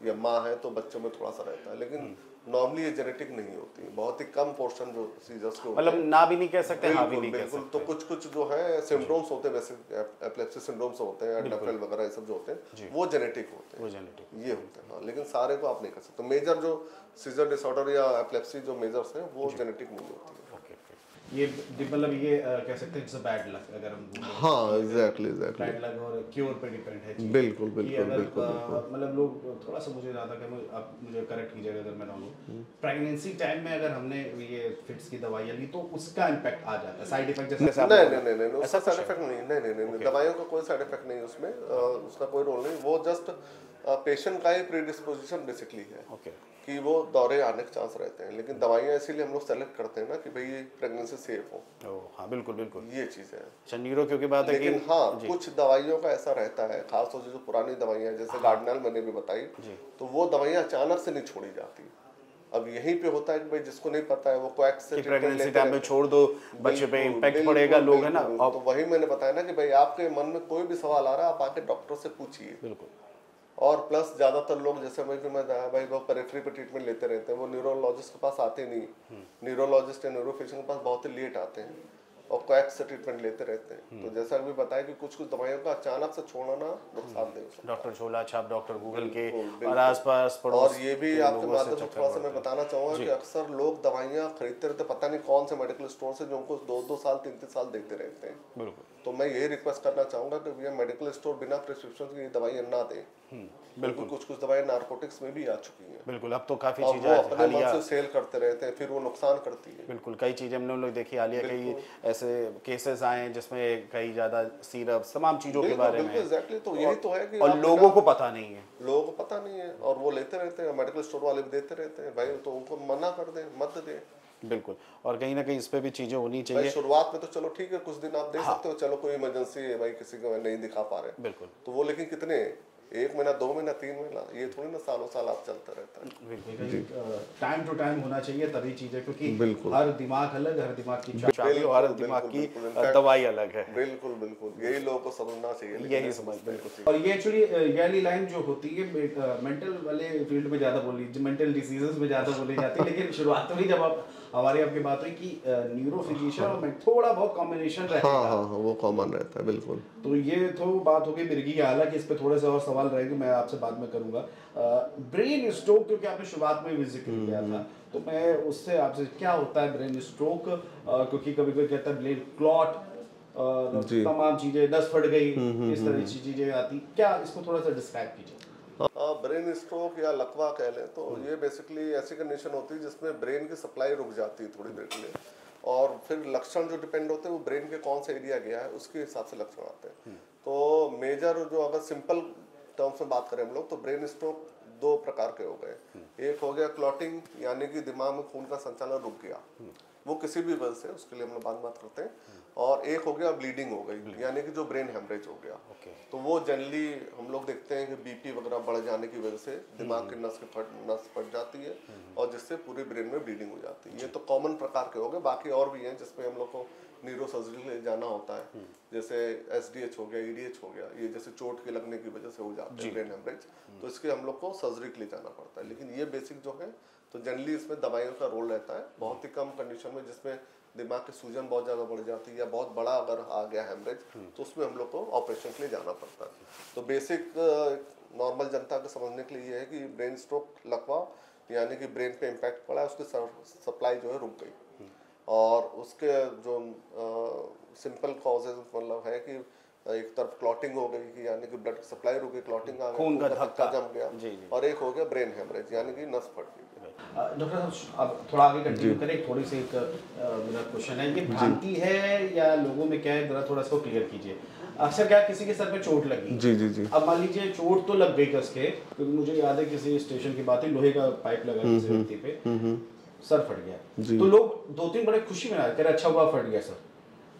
या माँ है तो बच्चों में थोड़ा सा रहता है। लेकिन नॉर्मली ये जेनेटिक नहीं होती, बहुत ही कम पोर्शन जो सीजर्स के मतलब ना भी नहीं कह सकते, हाँ भी नहीं कह बिल्कुल। सकते। तो कुछ जो है सिम्टम्स होते हैं वैसे एपिलेप्सी सिंड्रोम्स होते हैं, एडनफ्रेल वगैरह ये सब जो होते हैं वो जेनेटिक होते हैं, वो जेनेटिक ये होते हैं। हाँ लेकिन सारे को आप नहीं कर सकते। मेजर जो सीजर डिसऑर्डर या एपिलेप्सी जो मेजर्स हैं वो जेनेटिक नहीं होती है। ये मतलब ये कह सकते हैं इट्स अ बैड लक अगर हम बोलें। हाँ एग्जैक्टली बैड लक और क्योर पे डिपेंड है चीज़। बिल्कुल बिल्कुल बिल्कुल। मतलब लोग थोड़ा सा मुझे ज़्यादा कि आप मुझे करेक्ट कीजिएगा अगर मैं रॉन्ग हूँ, प्रेगनेंसी टाइम में अगर हमने ये फिट्स की दवाइयाँ ली तो उसका इम्पैक्ट आ जाता है, साइड इफेक्ट जैसे नहीं उसका साइड इफेक्ट नहीं, दवाइयों का कोई साइड इफेक्ट नहीं उसमें, उसका कोई रोल नहीं। वो जस्ट पेशेंट का ही प्रीडिस्पोजिशन बेसिकली है कि वो दौरे आने के चांस रहते हैं। लेकिन दवाइयाँ इसीलिए हम लोग सेलेक्ट करते हैं ना कि भाई प्रेगनेंसी सेफ हो। हाँ बिल्कुल बिल्कुल, ये चीज़ है। चंडीगढ़ क्योंकि बात है। लेकिन हाँ कुछ दवाइयों का ऐसा रहता है, खासतौर से जो पुरानी दवाइयाँ जैसे गार्डनल मैंने भी बताई, तो वो दवाइयाँ अचानक से नहीं छोड़ी जाती। अब यहीं पे होता है कि भाई जिसको नहीं पता है वो कोएक्स से प्रेगनेंसी टाइम में छोड़ दो, बच्चे पे इम्पैक्ट पड़ेगा, लोग है ना। तो वही मैंने बताया ना कि भाई आपके मन में कोई भी सवाल आ रहा है आप आके डॉक्टर से पूछिए। बिल्कुल। और प्लस ज़्यादातर लोग जैसे मैं भाई वो पेरिफेरी पे ट्रीटमेंट लेते रहते हैं, वो न्यूरोलॉजिस्ट के पास आते नहीं। न्यूरोलॉजिस्ट या न्यूरोफिजिशियन के पास बहुत ही लेट आते हैं। और कोएक्स से ट्रीटमेंट लेते रहते हैं। तो जैसा अभी बताया कि कुछ कुछ दवाइयों का अचानक से छोड़ना ना नुकसानदेह हो सकता है। डॉक्टर झोला छाप, डॉक्टर गूगल के बिल्कुल। और आसपास पड़ोस और ये भी के आपके लोगों से माध्यम से चक्कर थोड़ा सा मैं मारते हैं। बताना चाहूँगा कि अक्सर लोग दवाइयाँ खरीदते रहते, पता नहीं कौन से मेडिकल स्टोर से, जो उनको 2-2 साल 3-3 साल देते रहते हैं। बिल्कुल तो मैं यही रिक्वेस्ट करना चाहूँगा कि भैया मेडिकल स्टोर बिना प्रिस्क्रिप्शन की दवाइयाँ ना दें। बिल्कुल। कुछ दवाइयाँ नारकोटिक्स में भी आ चुकी हैं बिल्कुल, अब तो काफ़ी और चीज़ें वो अपने मन हालिया से सेल करते रहते हैं, फिर वो नुकसान करती है। बिल्कुल कई चीज़ें हमने लोग देखी हालिया, कई ऐसे केसेस आए हैं जिसमें कई ज़्यादा सिरप्स तमाम चीज़ों के बारे में एग्जैक्टली। तो यही तो है कि और आप लोगों को पता नहीं है। लोगों को पता नहीं है और वो लेते रहते हैं, मेडिकल स्टोर वाले भी देते रहते हैं। भाई तो उनको मना कर दें, मत दें। बिल्कुल, और कहीं ना कहीं इस पे भी चीज़ें होनी भाई चाहिए। शुरुआत में तो चलो ठीक है, कुछ दिन आप दे सकते हो, चलो कोई इमरजेंसी है भाई, किसी को नहीं दिखा पा रहे, बिल्कुल तो वो लेकिन कितने 1 महीना 2 महीना 3 महीना, ये थोड़ी ना सालों साल आप चलता रहता है। टाइम टू टाइम होना चाहिए तभी चीजें, क्योंकि बिल्कुल। हर दिमाग अलग, हर दिमाग की चाबी और हर दिमाग की दवाई अलग है। बिल्कुल बिल्कुल, यही लोगों को समझना चाहिए, लेकिन यही नहीं समझ समझते। बिल्कुल। और ये एक्चुअली ये वाली लाइन जो होती है मेंटल वाले फील्ड में ज़्यादा बोली, मेंटल डिसीजेस में ज़्यादा बोली जाती है, लेकिन शुरुआत में जब आप हमारी आपकी बात हुई कि न्यूरो फिजिशियन और थोड़ा बहुत कॉम्बिनेशन रहेगा। हाँ, वो कॉमन रहता है बिल्कुल। तो ये तो बात होगी मिर्गी की, हालांकि इस पे थोड़े से और सवाल रहेंगे, मैं आपसे बाद में करूंगा। ब्रेन स्ट्रोक, क्योंकि आपने शुरुआत में भी जिक्र किया था, तो मैं उससे आपसे, क्या होता है ब्रेन स्ट्रोक? क्योंकि कभी कोई कहता है ब्रेन क्लॉट, तमाम चीजें, नस फट गई, इस तरह की चीजें आती, क्या इसको थोड़ा सा डिस्क्राइब कीजिए। ब्रेन स्ट्रोक या लकवा कह लें तो ये बेसिकली ऐसी कंडीशन होती है जिसमें ब्रेन की सप्लाई रुक जाती है थोड़ी देर के लिए, और फिर लक्षण जो डिपेंड होते हैं वो ब्रेन के कौन सा एरिया गया है उसके हिसाब से लक्षण आते हैं। तो मेजर जो अगर सिंपल टर्म्स में बात करें हम लोग, तो ब्रेन स्ट्रोक 2 प्रकार के हो गए। एक हो गया क्लॉटिंग, यानी कि दिमाग में खून का संचालन रुक गया, वो किसी भी वजह से, उसके लिए हम लोग बाद में बात करते हैं। और एक हो गया ब्लीडिंग हो गई, यानी कि जो ब्रेन हेमरेज हो गया। तो वो जनरली हम लोग देखते हैं कि बीपी वगैरह बढ़ जाने की वजह से दिमाग की नस फट जाती है और जिससे पूरे ब्रेन में ब्लीडिंग हो जाती है। ये तो कॉमन प्रकार के हो गए, बाकी और भी हैं जिसमें हम लोग को न्यूरो सर्जरी के लिए जाना होता है, जैसे SDH हो गया, EDH हो गया, ये जैसे चोट के लगने की वजह से हो जाते हैं ब्रेन हेमरेज, तो इसके हम लोग को सर्जरी के लिए जाना पड़ता है। लेकिन ये बेसिक जो है, तो जनरली इसमें दवाइयों का रोल रहता है। बहुत ही कम कंडीशन में जिसमें दिमाग की सूजन बहुत ज़्यादा बढ़ जाती है या बहुत बड़ा अगर आ गया हेमरेज, तो उसमें हम लोग को ऑपरेशन के लिए जाना पड़ता है। तो बेसिक नॉर्मल जनता को समझने के लिए ये है कि ब्रेन स्ट्रोक लकवा, यानी कि ब्रेन पे इम्पैक्ट पड़ा है, उसकी सप्लाई जो है रुक गई, और उसके जो सिंपल कॉजेज मतलब है कि एक तरफ क्लॉटिंग हो गई कि यानी कि ब्लड सप्लाई रुक गई, क्लॉटिंग आ गई, खून का धक्का जम गया, और एक हो गया ब्रेन हेमरेज, यानी कि नस फट गई। डॉक्टर साहब अब थोड़ा आगे कंटिन्यू करें, थोड़ी सी एक मेरा क्वेश्चन है, ये भ्रांति है या लोगों में क्या है, जरा थोड़ा इसको क्लियर कीजिए। अक्सर क्या किसी के सर पे चोट लगी, जी, अब मान लीजिए चोट तो लग गई कस के, क्योंकि मुझे याद है किसी स्टेशन की बात है, लोहे का पाइप लगा किसी व्यक्ति पे, सर फट गया, तो लोग 2-3 बड़े खुशी में आए, अच्छा हुआ फट गया सर,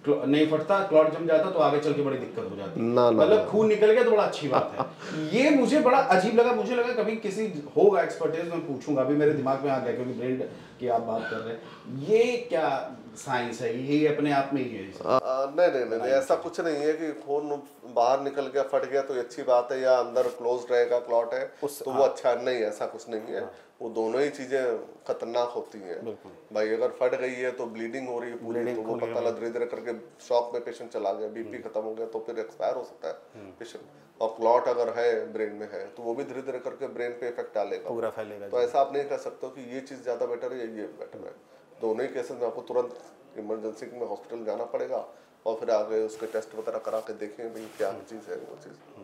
नहीं फटता, क्लॉट जम जाता तो आगे चल के बड़ी दिक्कत हो जाती, मतलब खून निकल गया तो बड़ा अच्छी बात है। ये मुझे बड़ा अजीब लगा, मुझे लगा कभी किसी होगा एक्सपर्टीज, मैं पूछूंगा, अभी मेरे दिमाग में आ गया क्योंकि ब्रेन की आप बात कर रहे हैं, ये क्या साइंस है, ये अपने आप में ही है? नहीं, ऐसा कुछ नहीं है कि खून बाहर निकल गया फट गया तो ये अच्छी बात है, या अंदर क्लोज रहेगा क्लॉट है तो वो अच्छा नहीं, ऐसा कुछ नहीं है। वो दोनों ही चीजें खतरनाक होती हैं भाई। अगर फट गई है तो ब्लीडिंग हो रही है पूरी, तो वो पता लगा धीरे धीरे करके शॉक में पेशेंट चला गया, बीपी खत्म हो गया, तो फिर एक्सपायर हो सकता है पेशेंट। और क्लॉट अगर है ब्रेन में है तो वो भी धीरे धीरे करके ब्रेन पे इफेक्ट डालेगा, पूरा फैलेगा। तो ऐसा आप नहीं कह सकते कि ये चीज ज्यादा बेटर है या ये बेटर है। दोनों ही केसेस में आपको तुरंत इमरजेंसी में हॉस्पिटल जाना पड़ेगा और फिर आगे उसके टेस्ट वगैरह करा के देखें भाई क्या चीज़ है वो चीज़।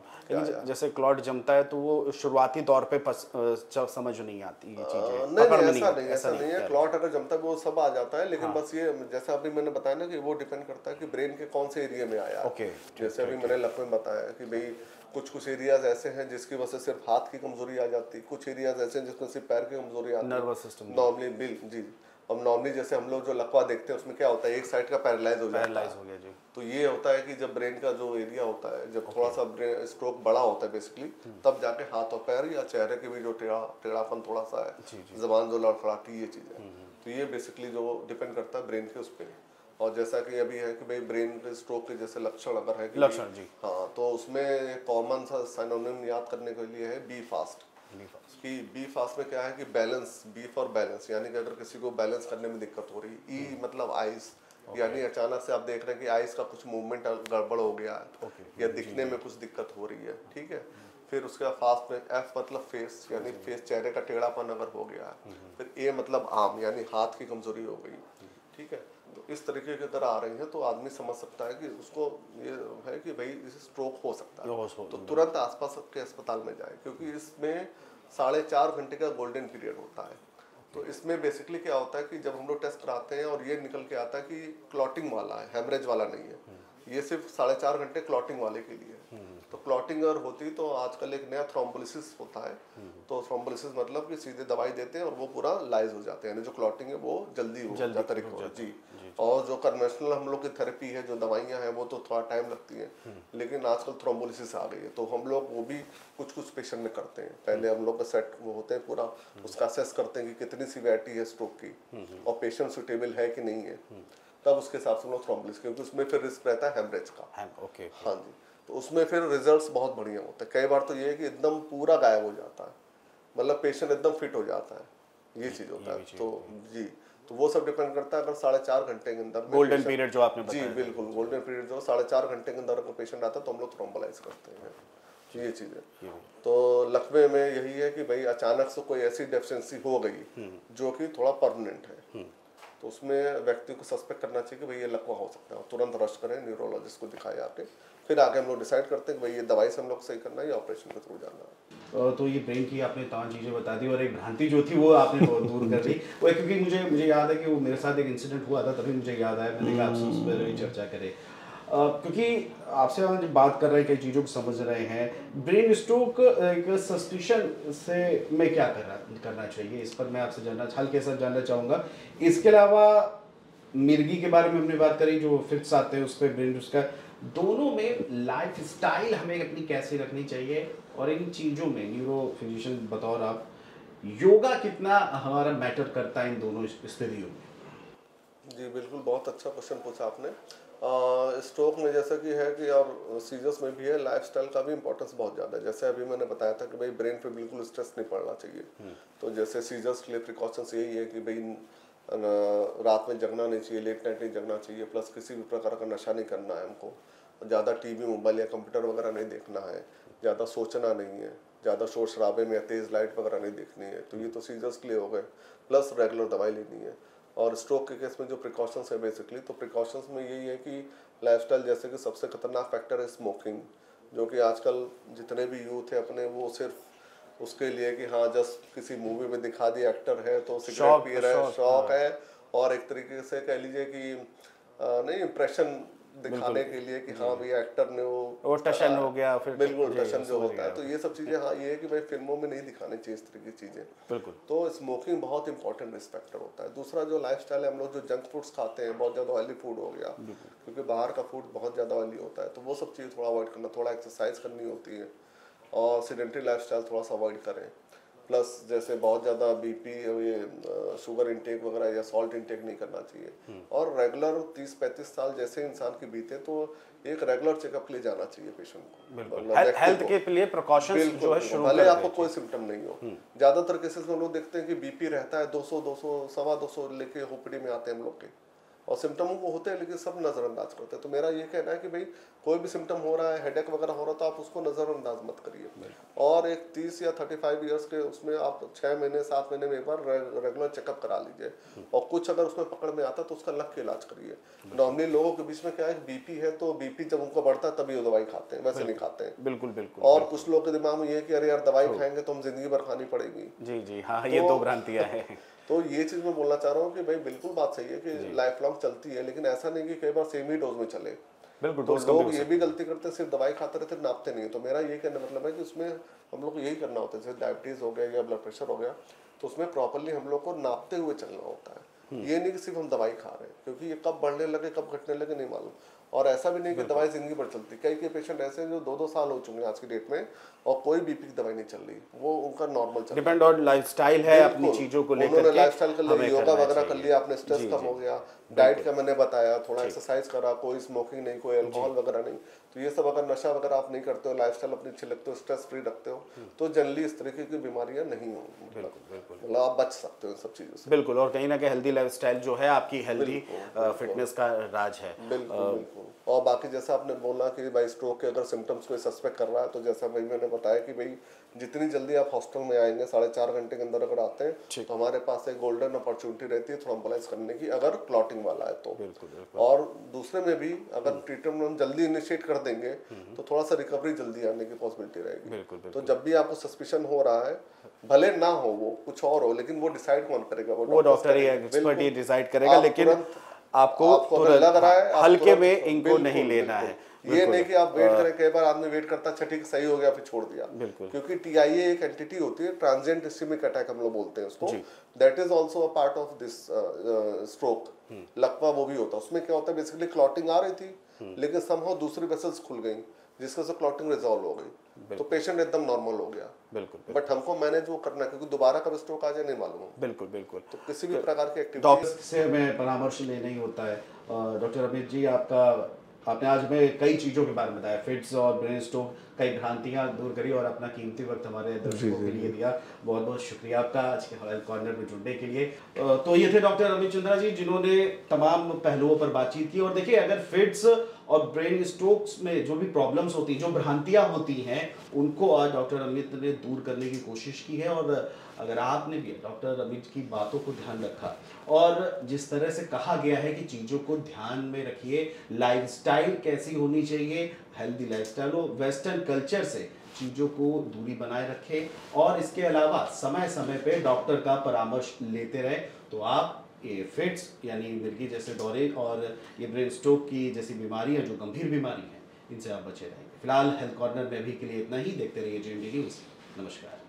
जैसे क्लॉट जमता है तो वो शुरुआती तौर पे समझ नहीं आती ये चीजें। नहीं, ऐसा नहीं है। क्लॉट अगर जमता है वो सब आ जाता है, लेकिन बस ये जैसा अभी मैंने बताया ना कि वो डिपेंड करता है कि ब्रेन के कौन से एरिया में आया है। जैसे अभी मैंने लक में बताया कि भाई कुछ एरियाज ऐसे हैं जिसकी वजह से सिर्फ हाथ की कमजोरी आ जाती है, कुछ एरियाज ऐसे हैं जिसमें सिर्फ पैर की कमजोरी आती है, नर्वस सिस्टम नॉर्मली। जी, अब नॉर्मली जैसे हम लोग जो लकवा देखते हैं उसमें क्या होता है, एक साइड का पैरालाइज हो जाता है। तो ये होता है कि जब ब्रेन का जो एरिया होता है, जब थोड़ा सा ब्रेन स्ट्रोक बड़ा होता है बेसिकली, तब जाके हाथ और पैर या चेहरे के भी जो टेढ़ापन थोड़ा सा है, जबान जो लड़खड़ाती, ये चीज़ें। तो ये बेसिकली जो डिपेंड करता है ब्रेन के उस पर। और जैसा कि अभी है कि भाई ब्रेन के स्ट्रोक के जैसे लक्षण अगर है कि लक्षण जी, हाँ, तो उसमें कॉमन सा सिनोनिम याद करने के लिए है बी फास्ट। कि बी फास्ट में क्या है कि बैलेंस, बी फॉर बैलेंस, यानी कि अगर किसी को बैलेंस करने में दिक्कत हो रही, ई मतलब आइस, यानी अचानक से आप देख रहे हैं कि आइस का कुछ मूवमेंट गड़बड़ हो गया है या दिखने में कुछ दिक्कत हो रही है, ठीक है। फिर उसके बाद फास्ट में एफ मतलब फेस, यानी फेस चेहरे का टेढ़ापन अगर हो गया है। फिर ए मतलब आर्म, यानी हाथ की कमजोरी हो गई, ठीक है। तो इस तरीके के अगर आ रही है तो आदमी समझ सकता है कि उसको ये है कि भाई इसे स्ट्रोक हो सकता है, तो तुरंत आसपास के अस्पताल में जाए, क्योंकि इसमें 4.5 घंटे का गोल्डन पीरियड होता है। तो इसमें बेसिकली क्या होता है कि जब हम लोग टेस्ट कराते हैं और ये निकल के आता है कि क्लॉटिंग वाला है, हेमरेज वाला नहीं है, ये सिर्फ 4.5 घंटे क्लॉटिंग वाले के लिए है। तो क्लॉटिंग अगर होती तो आजकल एक नया थ्रोम्बोलिसिस होता है। तो थ्रोम्बोलिसिस मतलब कि सीधे दवाई देते हैं और वो पूरा लाइज हो जाते हैं, यानी जो क्लॉटिंग है वो जल्दी हो जाता है जी। और जो कन्वेंशनल हम लोग की थेरेपी है, जो दवाइयाँ हैं, वो तो थोड़ा टाइम लगती है, लेकिन आजकल थ्रोम्बोलिसिस आ गई है, तो हम लोग वो भी कुछ पेशेंट में करते हैं। पहले हम लोग का सेट वो होते हैं पूरा, उसका असेस करते हैं कि कितनी सीवियरिटी है स्ट्रोक की और पेशेंट सुटेबल है कि नहीं है, तब उसके हिसाब से हम लोग थ्रोम्बोलिसिस, क्योंकि उसमें फिर रिस्क रहता है हेमरेज का। हाँ जी, तो उसमें फिर रिजल्ट्स बहुत बढ़िया होते हैं। कई बार तो ये है कि एकदम पूरा गायब हो जाता है, मतलब पेशेंट एकदम फिट हो जाता है, ये चीज़ होता है। तो जी, तो वो सब डिपेंड करता है। अगर 4.5 घंटे के अंदर गोल्डन पीरियड जो आपने बताया, जी बिल्कुल, गोल्डन पीरियड जो 4.5 घंटे के अंदर अगर पेशेंट आता है तो हम लोग थ्रोम्बोलाइज करते हैं, ये चीज़ है। तो लकवे में यही है कि भाई अचानक से कोई ऐसी डेफिशिएंसी हो गई जो कि थोड़ा परमानेंट है, तो उसमें व्यक्ति को सस्पेक्ट करना चाहिए कि भाई ये लकवा हो सकता है, तुरंत रश करें, न्यूरोलॉजिस्ट को दिखाएं आके। फिर आगे हम लोग डिसाइड करते हैं कि भाई ये दवाई से हम लोग सही करना है या ऑपरेशन के थ्रू जाना है। तो ये ब्रेन की आपने तमाम चीज़ें बता दी और एक भ्रांति जो थी वो आपने बहुत दूर कर दी। वो क्योंकि मुझे याद है कि वो मेरे साथ एक इंसिडेंट हुआ था, तभी मुझे याद आया, मैंने कहा आपसे उस पर ही चर्चा करें। क्योंकि आपसे हम जब बात कर रहे हैं, कई चीज़ों को समझ रहे हैं, ब्रेन स्ट्रोक एक सस्पिशन से मैं क्या करना चाहिए, इस पर मैं आपसे हल्के से जानना चाहूँगा। इसके अलावा मिर्गी के बारे में हमने बात करी, जो फिक्स आते हैं उस पर ब्रेन, उसका दोनों में लाइफ स्टाइल हमें अपनी कैसे रखनी चाहिए, और इन चीज़ों में न्यूरो फिजिशियन बतौर आप योगा कितना हमारा मैटर करता है इन दोनों स्थितियों में? जी बिल्कुल, बहुत अच्छा क्वेश्चन पूछा आपने। स्ट्रोक में जैसा कि है कि और सीजर्स में भी है, लाइफस्टाइल का भी इंपॉर्टेंस बहुत ज़्यादा है। जैसे अभी मैंने बताया था कि भाई ब्रेन पे बिल्कुल स्ट्रेस नहीं पड़ना चाहिए। तो जैसे सीजर्स के लिए प्रिकॉशंस यही है कि भाई रात में जगना नहीं चाहिए, लेट नाइट नहीं जगना चाहिए, प्लस किसी भी प्रकार का नशा नहीं करना है हमको, ज़्यादा टीवी मोबाइल या कंप्यूटर वगैरह नहीं देखना है, ज़्यादा सोचना नहीं है, ज़्यादा शोर शराबे में या तेज़ लाइट वगैरह नहीं देखनी है। तो ये तो सीजर्स के लिए हो गए, प्लस रेगुलर दवाई लेनी है। और स्ट्रोक के केस में जो प्रिकॉशंस है बेसिकली, तो प्रिकॉशंस में यही है कि लाइफस्टाइल, जैसे कि सबसे खतरनाक फैक्टर है स्मोकिंग, जो कि आजकल जितने भी यूथ है अपने, वो सिर्फ उसके लिए कि हाँ जस्ट किसी मूवी में दिखा दिया एक्टर है तो सिगरेट पी रहा है, शौक है, और एक तरीके से कह लीजिए कि नहीं इम्प्रेशन दिखाने के लिए कि हाँ भैया एक्टर ने वो टशन हो गया, फिर बिल्कुल टशन जो होता है। तो ये सब चीज़ें हाँ ये है कि भाई फिल्मों में नहीं दिखानी चाहिए इस तरह की चीज़ें। बिल्कुल। तो स्मोकिंग बहुत इंपॉर्टेंट रिस्क फैक्टर होता है। दूसरा जो लाइफस्टाइल है, हम लोग जो जंक फूड्स खाते हैं, बहुत ज़्यादा ऑयली फूड हो गया, क्योंकि बाहर का फूड बहुत ज़्यादा ऑयली होता है, तो वो सब चीज़ थोड़ा अवॉइड करना, थोड़ा एक्सरसाइज करनी होती है, और सेडेंटरी लाइफस्टाइल थोड़ा सा अवॉइड करें। प्लस जैसे बहुत ज़्यादा बीपी, ये शुगर इंटेक वगैरह या सॉल्ट इंटेक नहीं करना चाहिए। और रेगुलर 30-35 साल जैसे इंसान की बीते तो एक रेगुलर चेकअप के लिए जाना चाहिए पेशेंट को, हेल्थ के लिए प्रिकॉशंस जो है शुरू भले आपको कोई सिम्टम नहीं हो। ज़्यादातर केसेस में लोग देखते हैं कि बीपी रहता है 200, 200 लेके ओपीडी में आते हैं हम लोग के, और सिम्टमों को होते हैं लेकिन सब नज़रअंदाज करते हैं। तो मेरा ये कहना है कि भाई कोई भी सिम्टम हो रहा है, हेडेक वगैरह हो रहा है, तो आप उसको नज़रअंदाज मत करिए। और एक 30 या 35 ईयर्स के उसमें आप 6 महीने 7 महीने में एक बार रेगुलर चेकअप करा लीजिए, और कुछ अगर उसमें पकड़ में आता है तो उसका लग के इलाज करिए। नॉर्मली लोगों के बीच में क्या है, बीपी है तो बीपी जब उनको बढ़ता है तभी वो दवाई खाते हैं, वैसे नहीं खाते हैं। बिल्कुल बिल्कुल। और कुछ लोगों के दिमाग में ये है कि अरे यार दवाई खाएंगे तो हम जिंदगी भर खानी पड़ेगी। जी जी हाँ, ये दो भ्रांतियां हैं। तो ये चीज़ मैं बोलना चाह रहा हूँ कि भाई बिल्कुल बात सही है कि लाइफ लॉन्ग चलती है, लेकिन ऐसा नहीं कि कई बार सेम ही डोज में चले। बिल्कुल। तो लोग ये भी गलती करते हैं, सिर्फ दवाई खाते रहते, नापते नहीं है। तो मेरा ये कहने मतलब है कि उसमें हम लोग को यही करना होता है, जैसे डायबिटीज़ हो गया या ब्लड प्रेशर हो गया, तो उसमें प्रॉपरली हम लोग को नापते हुए चलना होता है। ये नहीं कि सिर्फ हम दवाई खा रहे हैं, क्योंकि ये कब बढ़ने लगे कब घटने लगे नहीं मालूम। और ऐसा भी नहीं कि दवाई जिंदगी भर चलती। कई पेशेंट ऐसे हैं जो 2-2 साल हो चुके हैं आज की डेट में और कोई बीपी की दवाई नहीं चल रही, वो उनका नॉर्मल चल रहा है। डिपेंड ऑन लाइफस्टाइल है, अपनी चीजों को लेकर उन्होंने लाइफस्टाइल कर लिया, योगा वगैरह कर लिया, आपने स्ट्रेस कम हो गया, डाइट का मैंने बताया, थोड़ा एक्सरसाइज करा, कोई स्मोकिंग नहीं, कोई अल्कोहल वगैरह नहीं, तो ये सब अगर नशा वगैरह आप नहीं करते हो, लाइफस्टाइल अपनी अच्छी लगते हो, स्ट्रेस फ्री रखते हो, तो जनरली इस तरीके की बीमारियां नहीं होंगी, मतलब आप बच सकते हो इन सब चीज़ों से। बिल्कुल, और कहीं ना कहीं हेल्दी लाइफस्टाइल जो है आपकी हेल्दी फिटनेस का राज है। बिल्कुल। और बाकी जैसा आपने बोला कि भाई स्ट्रोक के अगर सिम्टम्स कोई सस्पेक्ट कर रहा है, तो जैसा भाई मैंने बताया कि भाई जितनी जल्दी आप हॉस्टल में आएंगे 4.5 घंटे के अंदर अगर आते हैं, तो हमारे पास एक गोल्डन अपॉर्चुनिटी रहती है थ्रोम्बोलाइज करने की, अगर क्लॉटिंग वाला है तो। और दूसरे में भी अगर ट्रीटमेंट हम जल्दी इनिशिएट कर देंगे तो थोड़ा सा रिकवरी जल्दी आने की पॉसिबिलिटी रहेगी। तो जब भी आपको सस्पिशन हो रहा है, भले ना हो वो कुछ और हो, लेकिन वो डिसाइड कौन करेगा? वो डॉक्टर ही एक्सपर्ट ही डिसाइड करेगा, लेकिन आपको लग रहा है हल्के में इनको नहीं लेना है। ये नहीं कि आप वेट करें, कई बार आदमी वेट करता, अच्छा ठीक सही हो गया फिर छोड़ दिया, क्योंकि TIA एक एंटिटी होती है, ट्रांजिएंट इस्केमिक अटैक हम लोग बोलते हैं उसको, that is also a part of this stroke. लकवा वो भी होता है, उसमें क्या होता है बेसिकली क्लॉटिंग आ रही थी, लेकिन समहाउ दूसरी वेसल्स खुल गई जिसके से क्लॉटिंग रिजॉल्व हो गई, तो पेशेंट एकदम नॉर्मल हो गया। बिल्कुल, बट हमको मैनेज वो करना है, क्योंकि दोबारा कब स्ट्रोक आ जाए नहीं मालूम। बिल्कुल। तो किसी भी प्रकार की एक्टिविटी डॉक्टर से हमें परामर्श लेना ही होता है। डॉक्टर अमित जी, आपने आज हमें कई चीज़ों के बारे में बताया, फिट्स और ब्रेन स्ट्रोक, कई भ्रांतियां दूर करी और अपना कीमती वक्त हमारे दर्शकों के लिए दिया। बहुत बहुत शुक्रिया आपका आज के हेल्थ कॉर्नर में जुड़ने के लिए। तो ये थे डॉक्टर अमित चंद्रा जी, जिन्होंने तमाम पहलुओं पर बातचीत की। और देखिए, अगर फिट्स और ब्रेन स्ट्रोक्स में जो भी प्रॉब्लम्स होती हैं, जो भ्रांतियां होती हैं, उनको आज डॉक्टर अमित ने दूर करने की कोशिश की है। और अगर आपने भी डॉक्टर अमित की बातों को ध्यान रखा और जिस तरह से कहा गया है कि चीज़ों को ध्यान में रखिए, लाइफस्टाइल कैसी होनी चाहिए, हेल्दी लाइफस्टाइल हो, वेस्टर्न कल्चर से चीज़ों को दूरी बनाए रखें, और इसके अलावा समय समय पे डॉक्टर का परामर्श लेते रहे, तो आप ये फिट्स यानी मिर्गी जैसे दौरे और ये ब्रेन स्ट्रोक की जैसी बीमारियां, जो गंभीर बीमारी हैं, इनसे आप बचे रहेंगे। फिलहाल हेल्थ कॉर्नर में अभी के लिए इतना ही। देखते रहिए JMD न्यूज़। नमस्कार।